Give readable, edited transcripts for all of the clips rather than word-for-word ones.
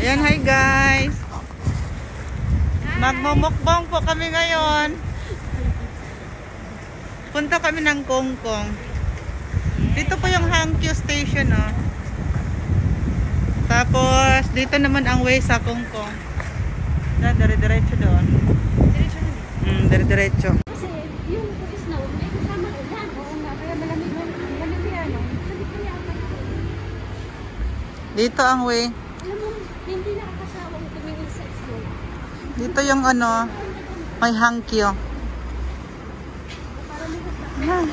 Ayan, hi guys. Magmumukbang po kami ngayon. Punta kami ng Kongkong. Dito po yung Hankyu Station, oh. Tapos, dito naman ang way sa Kongkong. Dire-diretso doon. Diretso na. Dire-diretso. Kasi yung pulis na may kasama ulan. Oo nga, kaya malamig yan. Malamig yan, no? Sabi ko yan. Dito ang way. Alam mo, hindi nakakasawang tumingin sa islo. Dito yung ano, may Hankyu. Ah,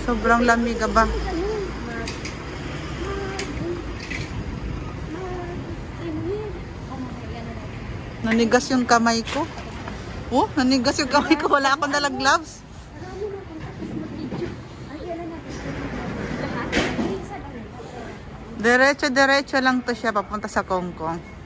sobrang lamig ba? Nanigas yung kamay ko. Oh, nanigas yung kamay ko. Wala akong dalang gloves. Diretso lang to siya papunta sa Kongkong.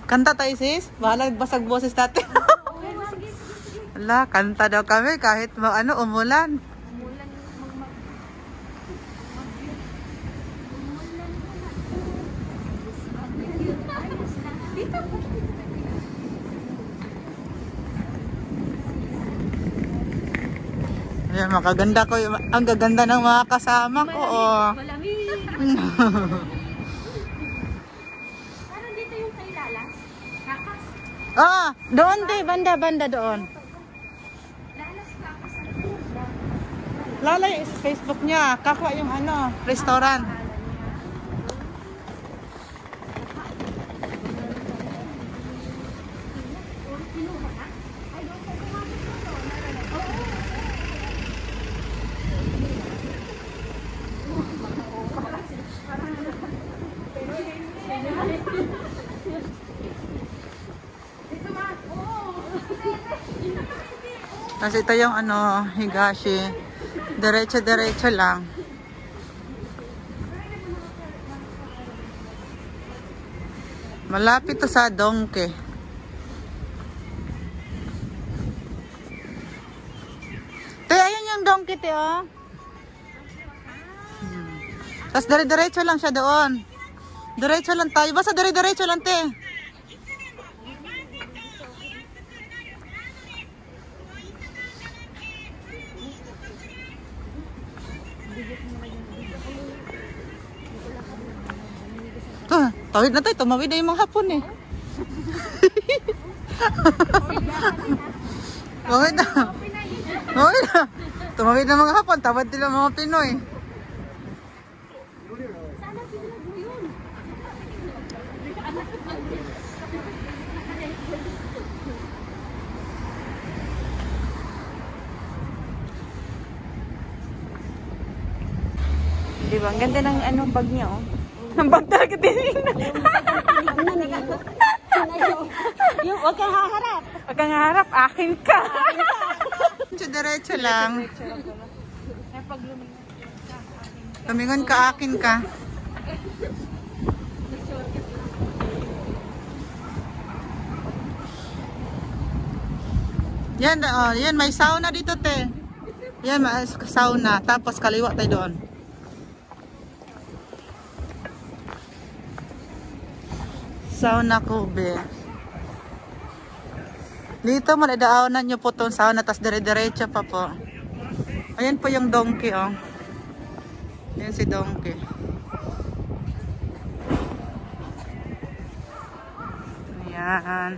Kanta tayo sis? Bahala basag boses natin. Ala, kanta daw kami kahit umulan. Ayan, makaganda ko. Ang gaganda ng mga kasama ko. Oh. Malamig. Ah, doon din, banda doon. Lalay sa Facebook niya, Kakwa yung restaurant. Kasi ito yung Higashi. Diretso lang. Malapit to sa Dongke. Te, ayan yung Dongke, te, oh. Tapos diretso lang siya doon. Diretso lang tayo. Basta diretso lang, te. Tawid na tayo, tumawid na yung mga hapon eh. Tumawid na. Tumawid na mga hapon, tawad nila mga Pinoy. Diba, ang ganda ng bag niya, oh. Ang bag talaga tinignan. Yung huwag kang haharap. Huwag kang haharap, akin ka. Diretso lang. Tumingon ka, akin ka. Yan, yan may sauna dito, te. Yan, may sauna. Tapos kaliwa tayo doon. Sauna Kobe. Dito maladaanan nyo po itong sauna, tas dire-diretso pa po. Ayan po yung Dongke, oh. Ayan si Dongke. Ayan.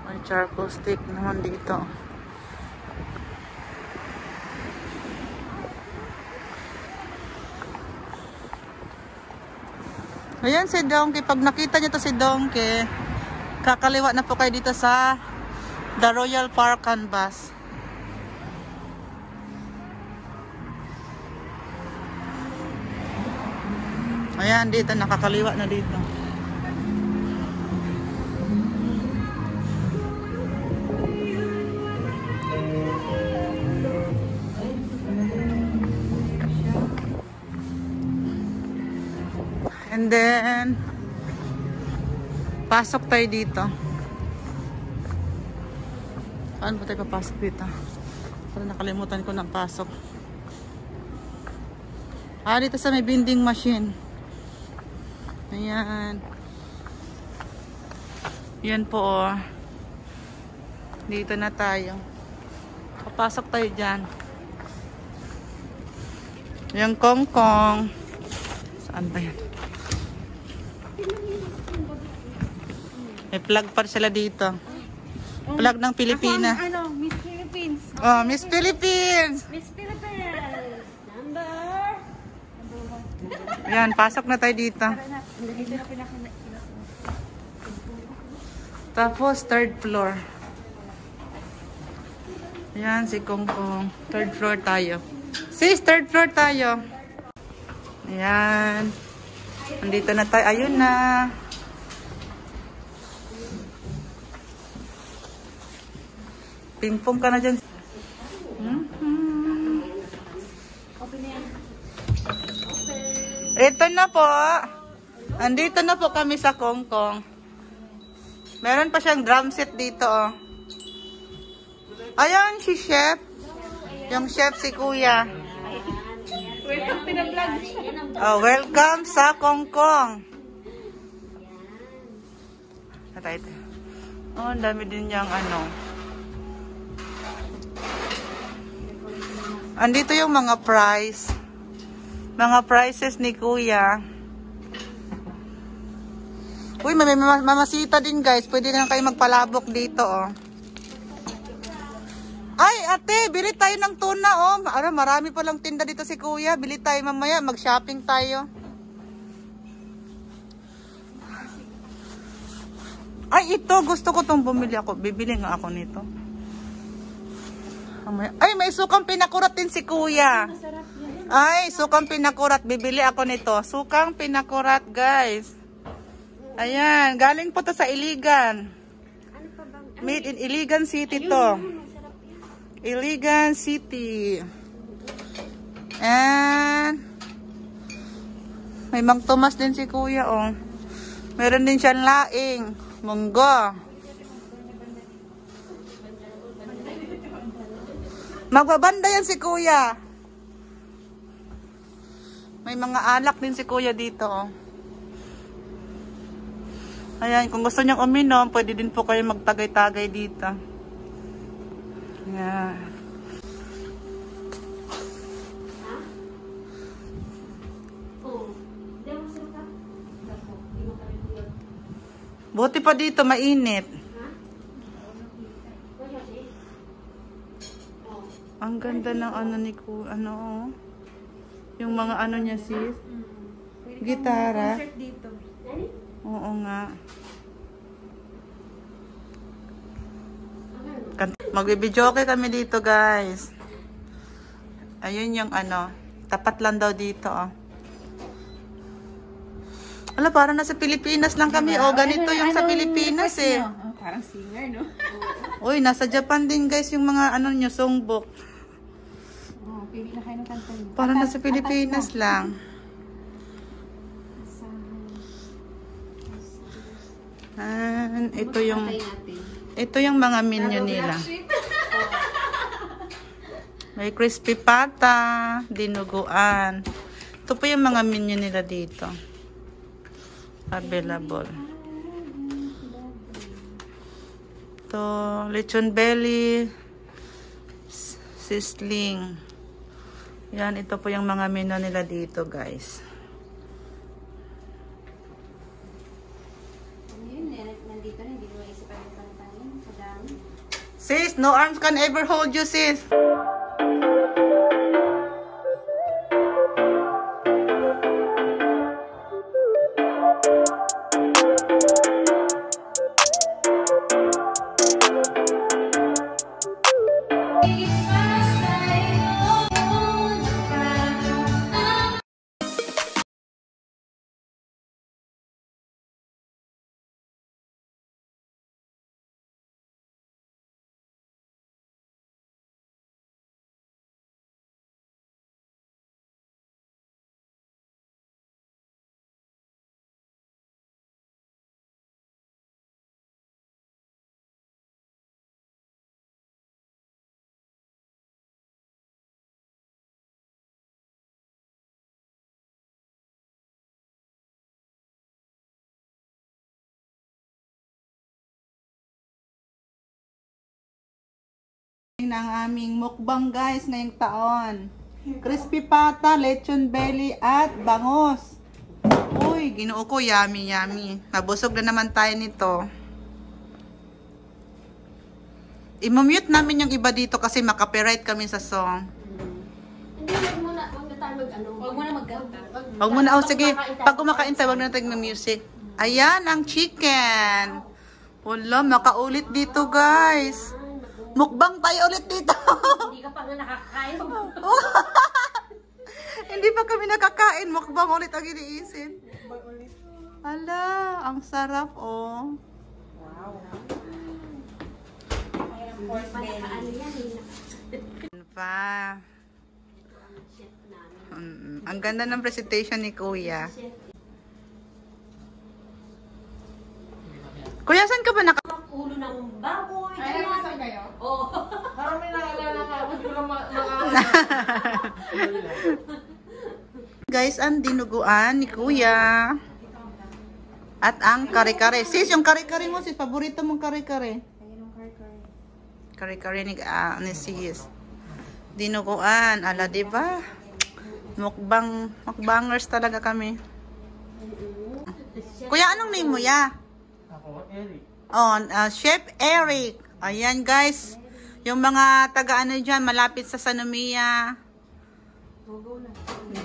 May charcoal stick naman dito. Ayan si Dongke. Pag nakita nyo to si Dongke, kakaliwa na po kayo dito sa The Royal Park and Bus. Ayan, dito, nakakaliwa na dito. And then, pasok tayo dito. Saan ba tayo papasok dito? Parang nakalimutan ko ng pasok. Dito sa may vending machine. Ayan. Yan po, oh. Dito na tayo. Papasok tayo dyan. Yung kongkong. Saan ba yan? May plug pa sila dito. Plug ng Pilipinas. Ano, Miss Philippines. Oh, Miss Philippines! Miss Philippines. Number. Ayan, pasok na tayo dito. Dito na Tapos, third floor. Ayan, si Kongkong. Third floor tayo. Sis, third floor tayo. Ayan. Nandito na tayo. Ayun na. Pingpong ka na dyan. Ito na po. Andito na po kami sa Kongkong. Meron pa siyang drum set dito, oh. Ayan, si chef. Yung chef si kuya. Welcome to the vlog. Oh, welcome sa Kongkong. Ito. Oh, ang dami din niyang ano. Andito yung mga price. Mga prices ni kuya. Uy, may mamasita din guys. Pwede na kayo magpalabok dito, oh. Ay, ate, bili tayo ng tuna, oh. Ano, marami palang tinda dito si kuya. Bili tayo mamaya, mag-shopping tayo. Ay, ito, gusto ko tong bumili ako. Bibili nga ako nito. Ay, may sukang pinakurat din si kuya. Ay, sukang pinakurat. Bibili ako nito. Sukang pinakurat, guys. Ayan, galing po to sa Iligan. Made in Iligan City to. Iligan City. And may Mang Tomas din si kuya, oh. Meron din siyang laing, munggo. Magbabanda yan si kuya. May mga alak din si kuya dito, oh. Ayan, kung gusto niyang uminom, pwede din po kayo magtagay-tagay dito. Ayan. Buti pa dito, mainit. Ang ganda ng ano ni kuya, ano, oh. Yung mga ano niya, sis. Gitara. Oo nga. Magbibidyo okay kami dito, guys. Ayun yung ano. Tapat lang daw dito, oh. Ala, parang nasa Pilipinas lang kami. Oh, ganito yung sa Pilipinas, eh. Parang singer, no? Uy, nasa Japan din, guys, yung mga ano nyo, songbook. Pili na kayo ng kanta niyo. Parang nasa Pilipinas lang. Ito yung mga menu nila. May crispy pata, dinuguan. Ito po yung mga menu nila dito. Available. Ito, lechon belly, sisling. Yan, ito po yung mga menu nila dito, guys. Sis, no arms can ever hold you, sis. dumating na ang aming mukbang guys ngayong taon. Crispy pata, lechon belly at bangus. Uy, ginoo ko, yummy, yummy. Mabusog na naman tayo nito. I-mute namin yung iba dito kasi makapiright kami sa song. Hindi, wag muna tayo mag-ano. Wag muna magkanta. Wag muna, oh sige. Pag kumakain tayo, wag na tayo mag-music. Ayan, ang chicken. Wala, makaulit dito guys. Mukbang tayo ulit dito. Hindi ka pa nga nakakain. Hindi pa kami nakakain. Mukbang ulit ang iniisip. Hala, ang sarap oh. Wow. Ano yan Ano pa? Ang ganda ng presentation ni Kuya. Kuya, saan ka ba naka... Ulo ng baboy. Ay, nagpasal kayo? Oo. Parang may naalala ka. Huwag ko lang Guys, ang dinuguan ni Kuya. At ang kare-kare. Sis, yung kare-kare mo, sis. Paborito mong kare-kare. Kare-kare ni sis. Dinuguan. Ala, diba? Mukbangers talaga kami. Kuya, anong name mo ya? Ako, Eric. Oh, Chef Eric. Ayan guys. Yung mga taga-ano dyan, malapit sa Sanomia.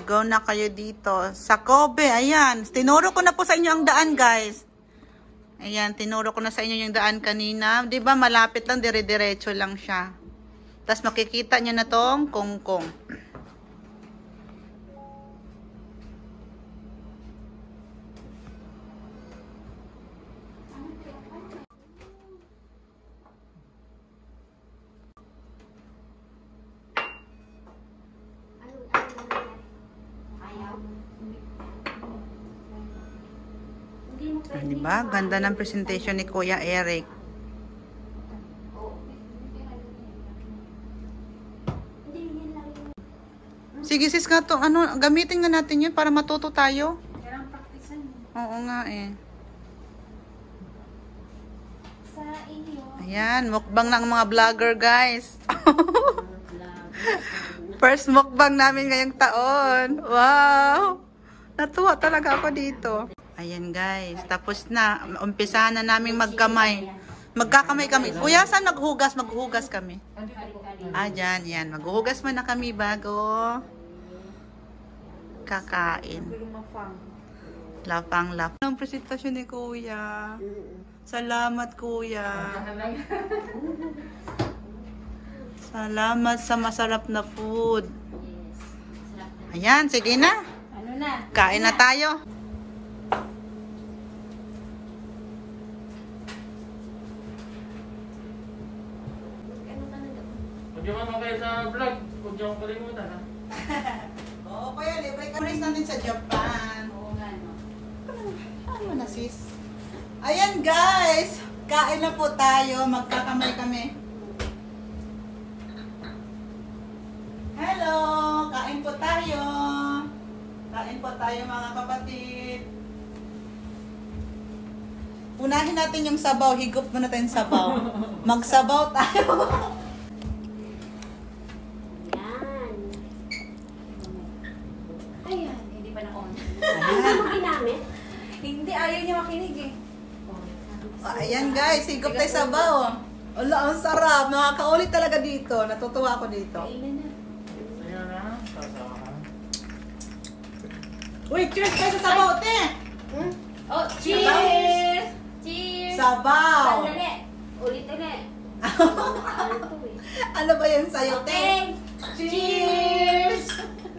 Go na kayo dito. Sa Kobe, ayan. Tinuro ko na po sa inyo ang daan guys. Ayan, tinuro ko na sa inyo yung daan kanina. Diba malapit lang, dire-diretso lang siya. Tapos makikita nyo na tong kongkong. Diba? Ganda ng presentation ni Kuya Eric. Sige sis nga to, ano, gamitin nga natin yun para matuto tayo. Kailangan praktisan mo. Oo nga eh. Sa inyo. Ayan, mukbang ng mga vlogger guys. First mukbang namin ngayong taon. Wow! Natuwa talaga ako dito. Ayan guys, tapos na. Umpisahan na namin magkamay. Magkakamay kami. Kuya, saan maghugas? Maghugas kami. Ah, dyan, yan. Maghuhugas muna kami bago kakain. Lapang-lap. Ang presentasyon ni Kuya. Salamat, Kuya. Salamat sa masarap na food. Ayan, sige na. Ano na? Kain na tayo. Huwag yung ano kayo sa vlog. Huwag yung kalimutan ha. Oo, Kuya, libre ka rin natin sa Japan. Oo nga, no? Ano na, sis? Ayan, guys. Kain na po tayo. Magkakamay kami. Hello! Kain po tayo. Kain po tayo, mga kapatid. Unahin natin yung sabaw. Higop muna tayong sabaw. Magsabaw tayo. Yan. Ayan, hindi pa na-on. Ayan. Ano mo ginamit? Hindi, ayaw niya makinig eh. Ayan guys, higop tayo sabaw. Wala, ang sarap. Nakakaulit talaga dito. Natutuwa ako dito. Kailan na? Ayan na. Sasawa ka. Uy, cheers tayo sa sabaw, te! Oh, cheers! Cheers! Sabaw! Sandali. Ulit-ulit. Ano to eh? Ano ba yan sa'yo, te? Okay. Cheers!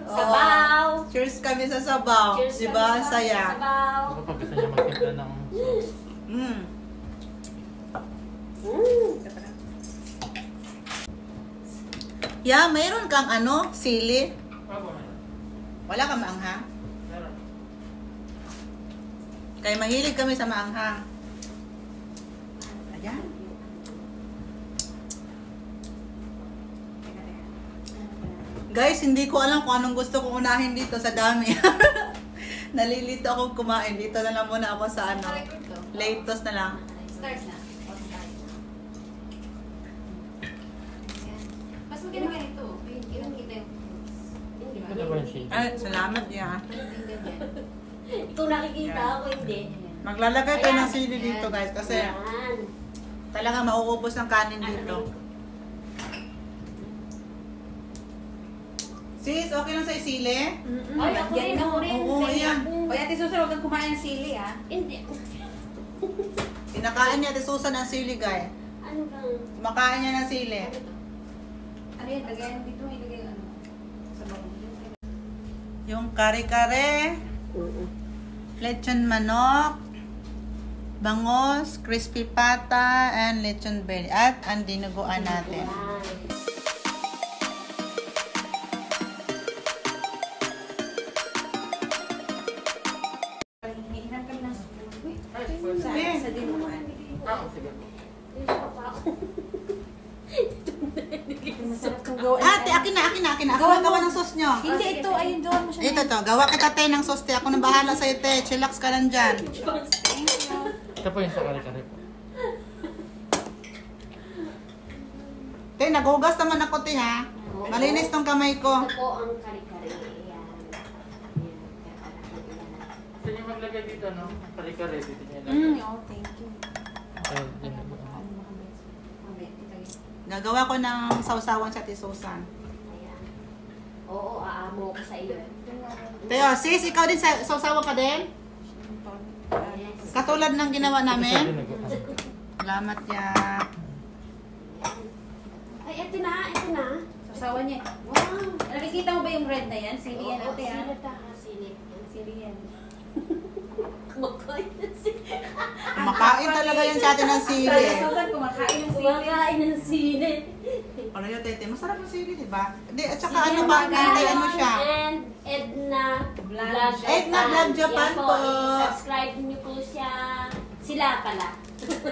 Oo. Sabaw! Cheers kami sa sabaw. Cheers Diba? kami sa Saya. Sabaw! Ako pag gusto niya magtimpla ng sauce. Mm. Yeah, mayroon kang ano? Sili? Ako na. Wala kang maanghang? Meron. Kaya mahilig kami sa maanghang. Ayan. Guys, hindi ko alam kung anong gusto kong unahin dito sa dami. Nalilito akong kumain. Dito na lang muna ako sa ano. Latest na lang. Start na. Ganyan ganito. Ganyan kita yung... Ito ba yung sili? Ay, salamat ya. Ikaw nakikita ako, hindi. Maglalagay tayo ng sili dito guys kasi Yan. talaga mauubos ang kanin dito. Sis, okay lang sa sili? Ay, ako rin, ako rin. Oo, ayan. O, Ate Susan, huwag kang kumain ng sili, ha? Hindi. Kinakain niya Ate Susan ng sili guys. Ano bang? Kumakain niya ng sili. Ano yun? Lagayan dito, ilagay yung ano. Sa bawang. Yung kare-kare, lechon manok, bangos, crispy pata, and lechon belly. At ang dinuguan natin. Hihinam kami ng spoon. Uy, Sige. sa dinuguan. Sige. Masarap kang gawa. Ate, akin na. Ako ang gawa ng sauce nyo. Hindi, ito. Ayun, gawan mo siya. Ito to, gawa kita te ng sauce te. Ako nang bahala sa'yo te. Chillax ka lang dyan. Ito po yung sa kare-kare po. Te, naghugas naman ako te ha. Malinis tong kamay ko. Ito po ang kare-kare. Ayan. Gusto niyo maglagay dito, no? Kare-kare dito niya Oh, thank you. Ayun, yun na po. Gagawa ko ng sausawan sa Ate Susan. Ayan. Oo, aamo ko sa iyo. Teo, sis, ikaw din sausawan ka din? Yes. Katulad ng ginawa Ito namin? dinuguan. Salamat ya. Ay, ito na, ito na. Sasawa niya. Wow. Nakikita mo ba yung red na yan? Sili yan, ate, ha? Silip ta, silip. Sili yan. Kumakain na sili. Kumakain talaga yan sa atin ng sili. Susan, kumakain ng sili. Kumakain ng sili. Ano yun, tete? Masarap ang sili, di ba? Hindi, at saka ano ba? Kaya ano siya? And Edna Vlog Edna Vlog Japan Yan po. I-subscribe niyo po siya. Sila pala.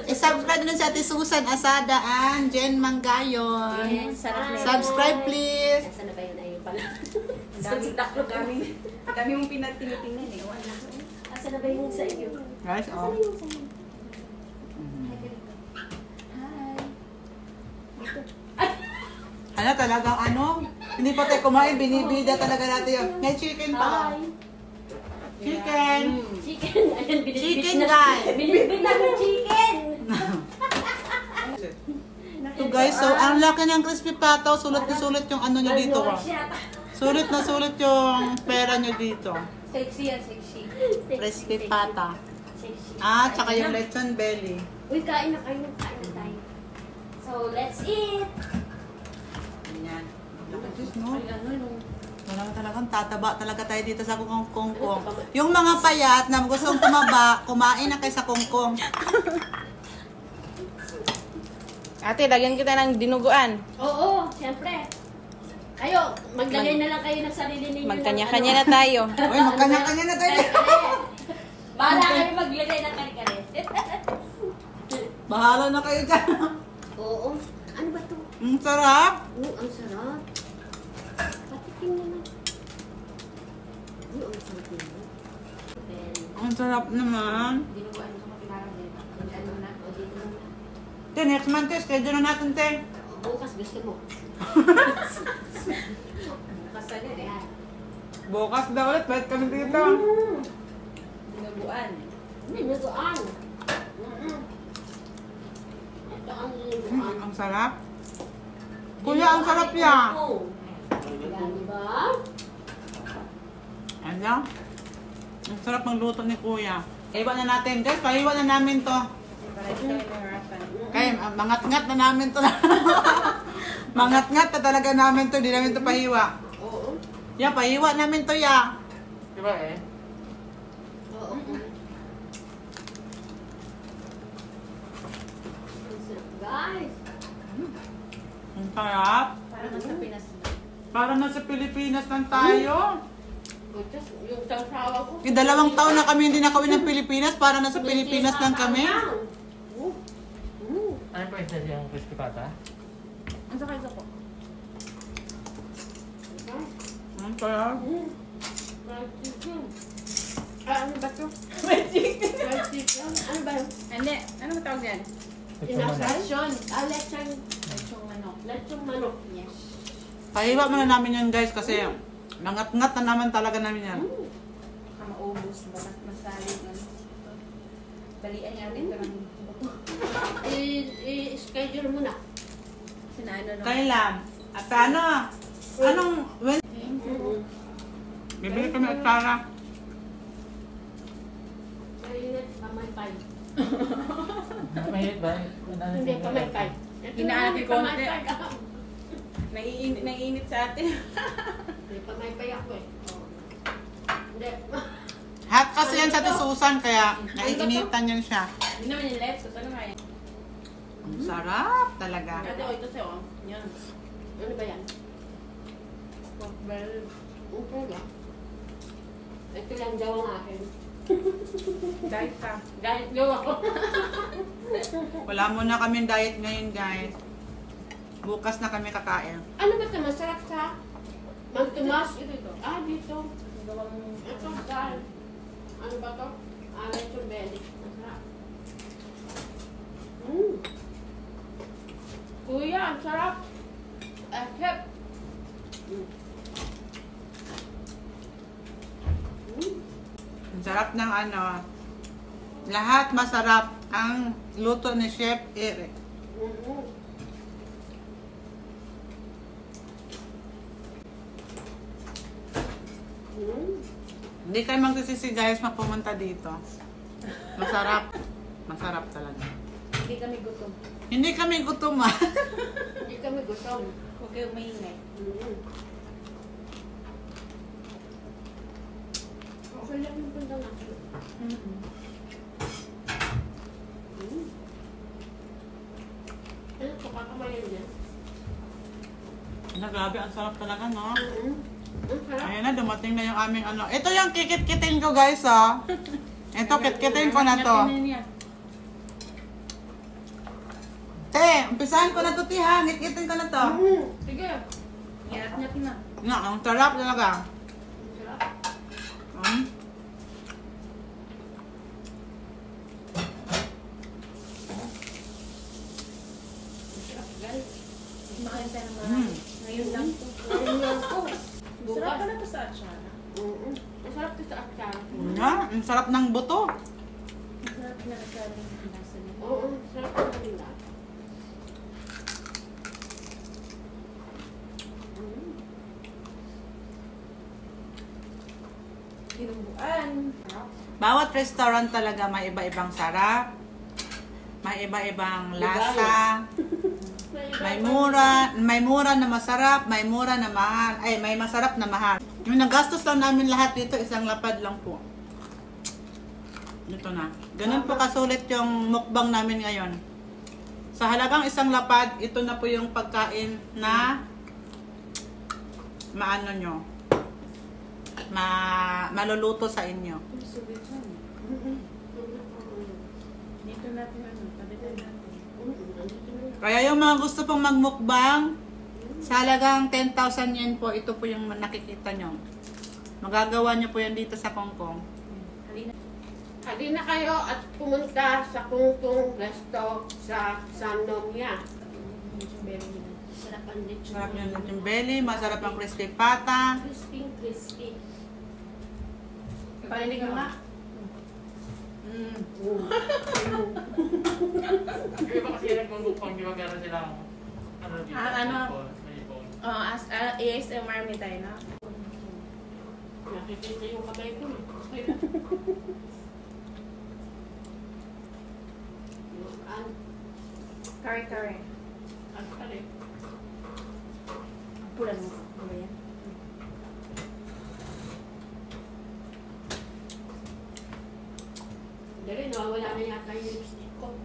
I-subscribe din sa Ate Susan Asada and Jen Mangayon. Yes, sarap na yun. Subscribe please. Nasaan na ba yun? Ayun pala. Ang dami mong pinatinitingnan eh. Wala. Nasaan na ba yung sa iyo? Guys, Nasaan oh. na yung sa iyo? Hi. Ano talagang ano? Hindi pa tayo kumain, binibida talaga natin yun. May chicken pa. Hi. Chicken. Chicken. Ayan, binibit Chicken, na. guys. Binibit na yung chicken. So guys, so ang laki ng crispy pata. Sulit na sulit yung ano nyo dito. Ano Oh. siya? Sulit na sulit yung pera nyo dito. Sexy yan, sexy. Crispy pata. Sexy. Ah, tsaka yung lechon belly. Uy, kain na kayo. Kain na tayo. So, let's eat. Ayan. Laki Diyos, no? Wala talagang tataba talaga tayo dito sa kungkong. Yung mga payat na gustong tumaba, kumain na kayo sa kungkong. Ate, lagyan kita ng dinuguan. Oo, siyempre. Kayo, maglagay na lang kayo ng sarili ninyo. Magkanya-kanya na tayo. Uy, magkanya-kanya na tayo. Bahala kayo maglagay ng kare-kare. Bahala na kayo dyan. Oo. Ano ba to? Ang sarap. Ang sarap. Patikim naman. Ang sarap naman. Ang sarap naman. Dinuguan ko kapinaran din. Ano na? O, dito na. Te, next month, te, schedule na natin, te. Bukas gusto mo. Kasal yan eh. Bukas daw ulit, balik kami dito. Dinuguan. Ninuguan. Ito ang ninuguan. Ang sarap. Kuya, ang sarap yan. Yan, diba? Ano? Ang sarap ng luto ni Kuya. Iwan na natin, guys. Paiwan na namin to. Para hindi kami mahirapan. Kaya, mangat-ngat na namin to. Mangat-ngat na talaga namin to. Di namin to pahiwa. Oo. Ya, pahiwa namin to, ya. Diba eh? Oo. Guys. Ang sarap. Para nasa Pinas. Parang nasa Pilipinas lang tayo. Yung sasawa ko. Yung 2 taon na kami hindi nakawin ng Pilipinas. Parang nasa Pilipinas lang kami. Ano po yung crispy pata? Ang sakay ko. Ang sarap. Ano ba ito? Ano ba yun? Hindi. Ano ba tawag yan? Ito naman. Lechon. Lechon. Lechong manok. Lechon manok. Yes. Pahiwa muna namin yan guys kasi nangat-ngat na naman talaga namin yan. Baka maubos. Baka masalit. Balian niya rin. I-schedule mo na. Sinaano no? Kailan? At ano? Anong... When? Bibili kami at Tara. Mainit, pamaypay. Mahit ba? Hindi, pamaypay. Hinaan natin konti. Naiinit, naiinit sa atin. Hindi, pamaypay ako eh. Hindi. Hot kasi yan sa Susan kaya naiinitan yan siya. Hindi naman yung let's. Ano nga yan? Ang sarap talaga. Ate, ito sa'yo. Yan. Ano ba yan? Pork belly. Okay ba? Ito lang daw ang akin. Diet ka. Galit daw ako. Wala muna kaming diet ngayon guys. Bukas na kami kakain. Ano ba ito? Masarap sa Mang Tomas? Ito. Ah, dito. Gawang... Ito, dahil. Ano ba ito? Lechon belly. Masarap. Kuya, ang sarap. Chef. Ang sarap ng ano. Lahat masarap ang luto ni Chef Eric. Hindi kayo magsisisi guys pumunta dito. Masarap. Masarap talaga. Hindi kami gutom. Hindi kami gutom ah. Hindi kami gutom. Huwag kayo maingay. Okay lang yung punta natin. Ano ito? Kakamayan niya? Na, grabe, ang sarap talaga, no? Ang sarap. Ayan na, dumating na yung aming ano. Ito yung kikit-kitin ko, guys, ah. Ito, kit-kitin ko na to. Te, umpisahan ko na to, tiha. Kit-kitin ko na to. Sige. Iat-nyat na. Na, ang sarap talaga. Ang sarap. Ang sarap, guys. Makain tayo ng marami. Ngayon lang to. Ngayon lang po. Sarap Bukas. ka na to sa atsara. Ang sarap ito sa aksara. Na, ang sarap ng buto. Masarap na atsara yung lasa niya. Oo, ang sarap ito nila. Tinumbuan. Bawat restaurant talaga may iba-ibang sarap. May iba-ibang lasa. May mura na masarap, may mura na mahal. Ay, may masarap na mahal. Yung nagastos lang namin lahat dito, isang lapad lang po. Ito na. Ganun po kasulit yung mukbang namin ngayon. Sa halagang isang lapad, ito na po yung pagkain na maano nyo. Maluluto sa inyo. Dito natin ano. Tabitan natin. Kaya yung mga gusto pong magmukbang, sa halagang 10,000 yen po, ito po yung nakikita nyo. Magagawa nyo po yan dito sa Kongkong. Halina kayo at pumunta sa Kungkung Resto sa San Nomia. Sarap ang lechon. Masarap yung lechon belly, masarap ang crispy pata. Crispy. Parinig mo nga. Di ba kasi nagmumukbang di ba gano'n silang ano dito? Ano? May phone. Oh, ASMR mi tayo na. Nakikita yung kamay ko. Kare-kare. Ang kali. Pulan mo. Ano ba yan? Dali, nawawala na yata yung lipstick ko.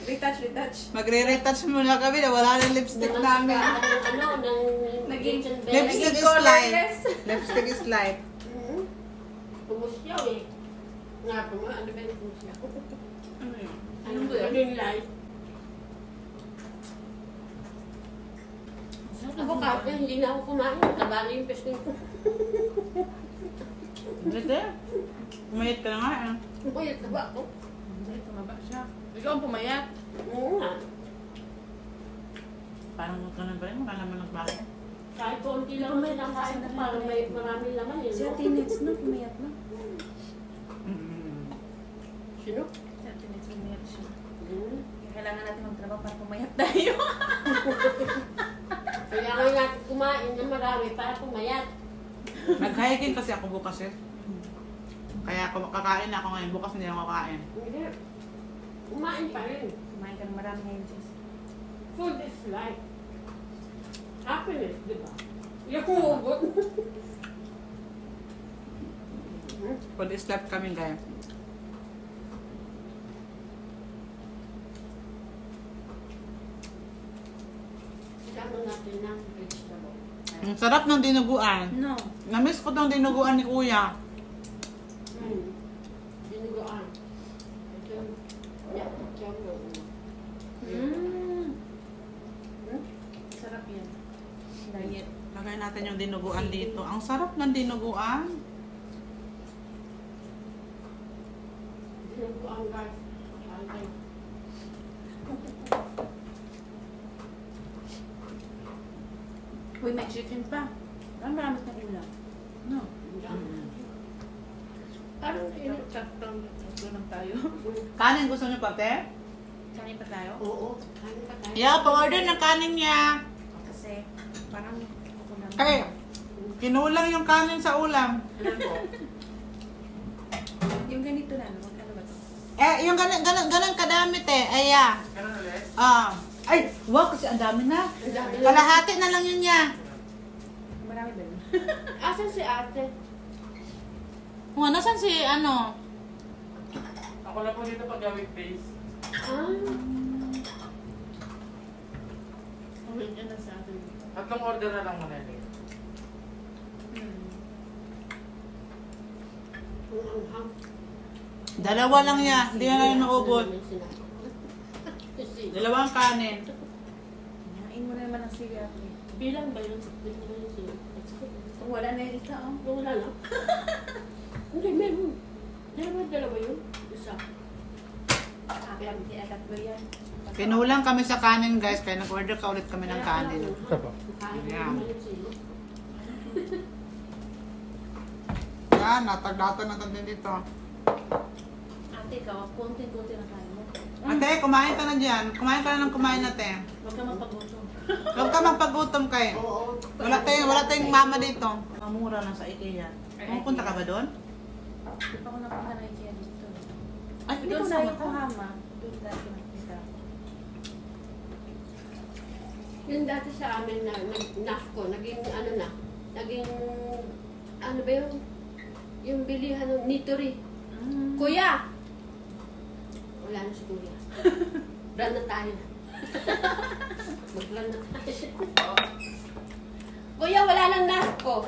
Retouch. Magre-retouch muna kami na wala na lipstick namin. Ng Naging- lechon belly. Lipstick is life. Lipstick is life. Pumusyaw eh. Nga po nga, ano ba yung pumusyaw? Ano yun? Ano ba yung life? Ako kasi hindi na ako kumain. Tabali yung pesting ko. Hindi. Umayit ka na nga eh. Umayat na ba ako? Hindi, tumaba siya. Ikaw ang pumayat. Oo nga. Parang ganun ba rin? Wala naman nagbago. Kahit konti lang may nakain ko, parang may maraming laman yun. Si Ate Nets, no? Pumayat na. Sino? Si Ate Nets, pumayat siya. Hmm. Kailangan natin magtrabaho para pumayat tayo. Kailangan natin kumain na marami para pumayat. Nag-hiking kasi ako bukas eh. Kaya ako kakain ako ngayon. Bukas hindi ako kakain. Hindi. Kumain pa rin. Kumain ka ng marami ngayon, sis. Food is life. Happiness, di ba? Yung hugot. Food is left kami guys. Kasama natin ng vegetable. Ang sarap ng dinuguan. No. Namiss ko tong dinuguan ni Kuya. Dinuguan. Ito yung... Yeah, ito yung... Mm. Sarap yan. Diet. Lagay natin yung dinuguan dito. Ang sarap ng dinuguan. Dinuguan, guys. Okay. Uy, may chicken pa. Ang marami ng ulam. No. Parang yun. Saktong lang tayo. Kanin gusto niyo pa, te? Kanin pa tayo? Oo. Kain pa tayo. Yeah, pa-order ng kanin niya. Kasi parang ulam. Kay, kinulang yung kanin sa ulam. Ilan po? Yung ganito na, ano? Ano ba ito? Yung ganun kadami, te. Aya. Ganun ulit? Ay, wow, kasi ang dami na. Ang dami lang. Kalahati na lang yun niya. Marami ba yun? Asan si ate? Kung nasan si, ano? Ako lang po dito pag weekdays. Ulit yan na sa atin. Tatlong order na lang muna yun. Dalawa lang yan. Hindi na lang maubos. Dalawang kanin. Hinain mo na naman ang siga. Bilang ba yun? Bilang ba yun sila? Kung wala na yung isa, oh. Wala na. Hindi, meron. Dalawa yun? Isa. Tatlo yan. Kinulang kami sa kanin, guys. Kaya nag-order ka ulit kami ng kanin. Kain Ayan. naman yun sila. Yan, natagdatan na din dito. Ate, ikaw, konti-konti na tayo mo. Ate, kumain ka na dyan. Kumain ka na ng kumain natin. Huwag ka magpagutom. Huwag ka magpagutom kayo. Oo. Wala tayong mama dito. Mamura lang sa IKEA. Pumunta ka ba doon? Di pa ako napunta na IKEA dito. Ay, hindi Doon ko sa naman. Yokohama. Doon dati nakita. Yung dati sa amin na NAFCO, naging ano na, naging, ano ba yun? Yung bilihan ng Nitori. Kuya! Wala na si Kuya. Brand na tayo. Mag-brand na tayo. Kuya, wala nang NAFCO.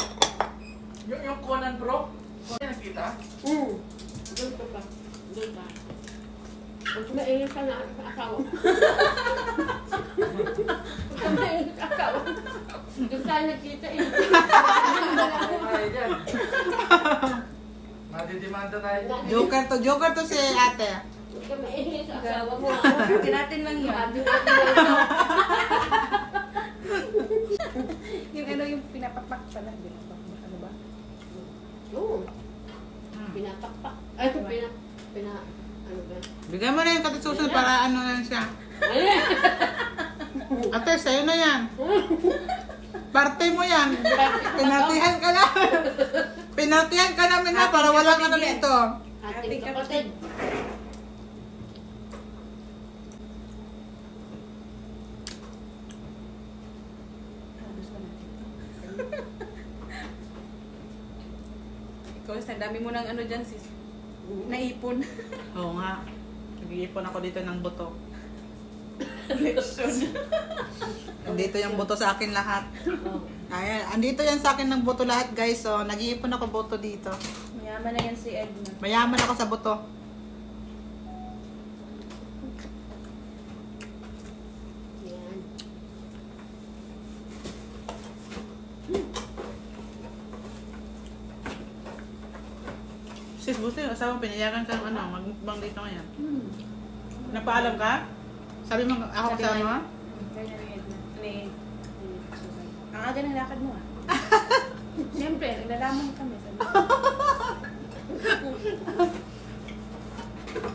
Yung Conan Pro? Conan nakita? Doon pa ba? Doon pa. Huwag maingin ka na sa asawa. Huwag maingin sa asawa. Doon tayo nagkita eh. Ay, dyan. Madidimanda tayo. Joker to si ate. Huwag ka maingin sa asawa mo. Atin natin lang yun. Atin natin lang ito. Yung ano yung pinapakpak pala. Pinapakpak, ano ba? Oo. Pinatakpak. Ay, ano ba? Bigyan mo na yung katisusunod para ano lang siya. Ayun! Ate, sa'yo na yan. Parte mo yan. Pinatihan ka na. Pinatihan ka namin na para walang ano dito. Ating kapatid. Ikaw, ang dami mo ng ano dyan, sis. Naipon. Oo nga. Nag-iipon ako dito ng buto. Leksyon. Andito yung buto sa akin lahat. Ayan, andito yan sa akin ng buto lahat, guys. So, nag-iipon ako buto dito. Mayaman na yan si Edna. Mayaman ako sa buto. Yan. Sis, buti yung asawa, pinayagan ka ng ano, magbang dito ngayon. Napaalam ka? Sabi mo, ako kasama? Kaya na ni Edna. Ni Susan. Ang aga ng lakad mo ah. Siyempre, naglalaman kami.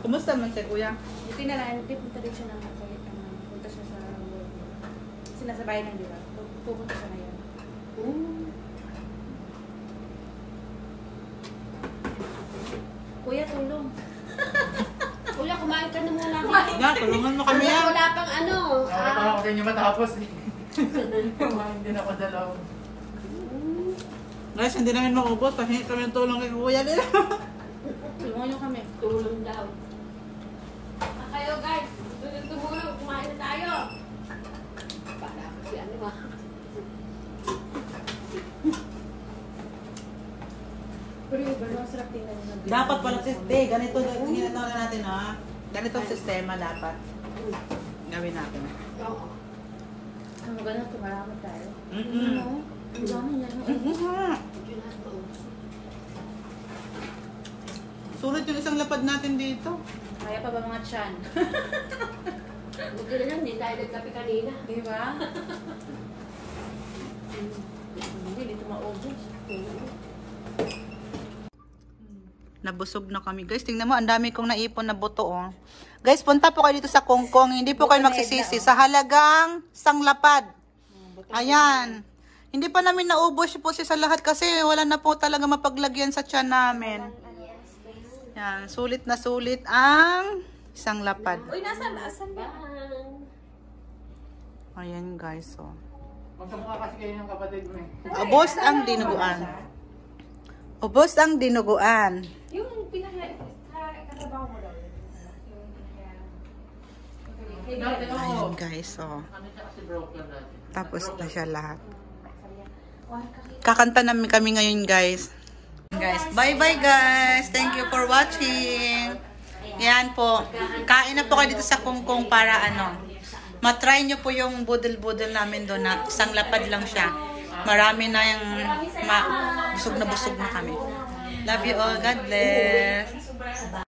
Kumusta man si kuya? Hindi na lang, hindi punta din siya ng punta siya sa sinasabay ng diba? Pupunta siya ngayon. Kuya, tulong. Kuya, kumain ka na muna. Yan, tulungan mo kami yan. Wala pang ano. Okay pa ako din yung matapos eh. Kumain din ako dalaw. Guys, hindi namin maubos. Pahingi kami ng tulong kay kuya nila. Tulungan niyo kami. Tulong daw. Kayo guys, tumulong, kumain na tayo. Para kasi ano ba? Pero yung iba, masarap tingnan yung Dapat pala, ganito ginagawa natin ha. Ganito ang sistema dapat. Gawin natin. Oo. Ang ganun, tumarami tayo. Mm-mm. Ang dami niya. Yun ang maubos. Sulit yung isang lapad natin dito. Kaya pa ba mga tiyan? Buti na lang, hindi tayo nagkape kanina. Di ba? Hindi, dito maubos. Nabusog na kami. Guys, tingnan mo, ang dami kong naipon na buto, oh. Guys, punta po kayo dito sa Kongkong. Hindi po kayo magsisisi. Sa halagang sanglapad. Ayan. Hindi pa namin naubos po siya sa lahat kasi wala na po talaga mapaglagyan sa tiyan namin. Yan, sulit na sulit ang isang lapad. Uy, nasan ba? Ayan, guys, oh. Magkamukha kasi kayo ng kapatid mo eh. Ubos ang dinuguan. Ubos ang dinuguan. Yung pinaka-katabaho mo daw. Dati ako. Ayan, guys, oh. Ano siya kasi broken dati. Tapos na siya lahat. Kakanta namin kami ngayon, guys. Guys, bye-bye, guys. Thank you for watching. Yan po. Kain na po kayo dito sa Kongkong para matry nyo po yung budel-budel namin doon na isang lapad lang siya. Marami na yung busog na kami. Love you all. God bless.